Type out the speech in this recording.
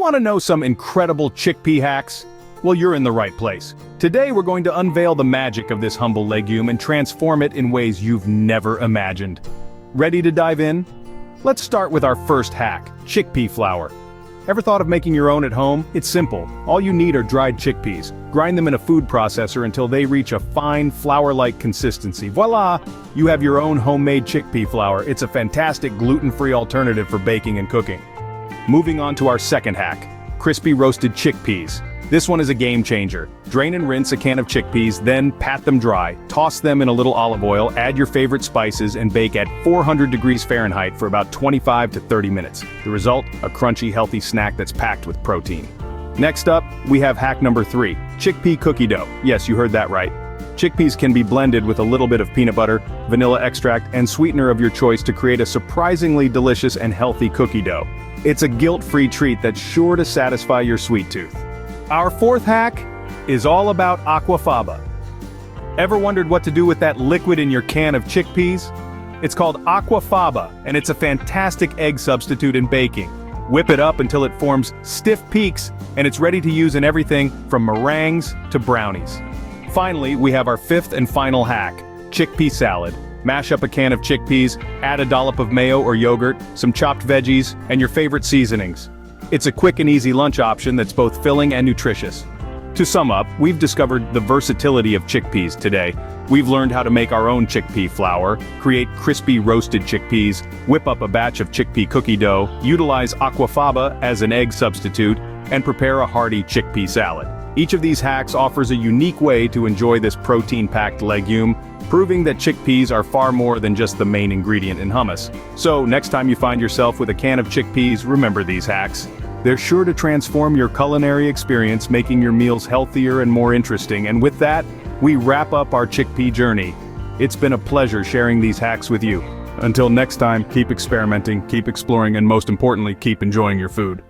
Want to know some incredible chickpea hacks? Well, you're in the right place. Today we're going to unveil the magic of this humble legume and transform it in ways you've never imagined. Ready to dive in? Let's start with our first hack, chickpea flour. Ever thought of making your own at home? It's simple. All you need are dried chickpeas. Grind them in a food processor until they reach a fine, flour-like consistency. Voila! You have your own homemade chickpea flour. It's a fantastic gluten-free alternative for baking and cooking. Moving on to our second hack, crispy roasted chickpeas. This one is a game changer. Drain and rinse a can of chickpeas, then pat them dry. Toss them in a little olive oil, add your favorite spices, and bake at 400 degrees Fahrenheit for about 25 to 30 minutes. The result? A crunchy, healthy snack that's packed with protein. Next up, we have hack number 3, chickpea cookie dough. Yes, you heard that right. Chickpeas can be blended with a little bit of peanut butter, vanilla extract, and sweetener of your choice to create a surprisingly delicious and healthy cookie dough. It's a guilt-free treat that's sure to satisfy your sweet tooth. Our fourth hack is all about aquafaba. Ever wondered what to do with that liquid in your can of chickpeas? It's called aquafaba, and it's a fantastic egg substitute in baking. Whip it up until it forms stiff peaks, and it's ready to use in everything from meringues to brownies. Finally, we have our fifth and final hack, chickpea salad. Mash up a can of chickpeas, add a dollop of mayo or yogurt, some chopped veggies, and your favorite seasonings. It's a quick and easy lunch option that's both filling and nutritious. To sum up, we've discovered the versatility of chickpeas today. We've learned how to make our own chickpea flour, create crispy roasted chickpeas, whip up a batch of chickpea cookie dough, utilize aquafaba as an egg substitute, and prepare a hearty chickpea salad. Each of these hacks offers a unique way to enjoy this protein-packed legume, proving that chickpeas are far more than just the main ingredient in hummus. So, next time you find yourself with a can of chickpeas, remember these hacks. They're sure to transform your culinary experience, making your meals healthier and more interesting. And with that, we wrap up our chickpea journey. It's been a pleasure sharing these hacks with you. Until next time, keep experimenting, keep exploring, and most importantly, keep enjoying your food.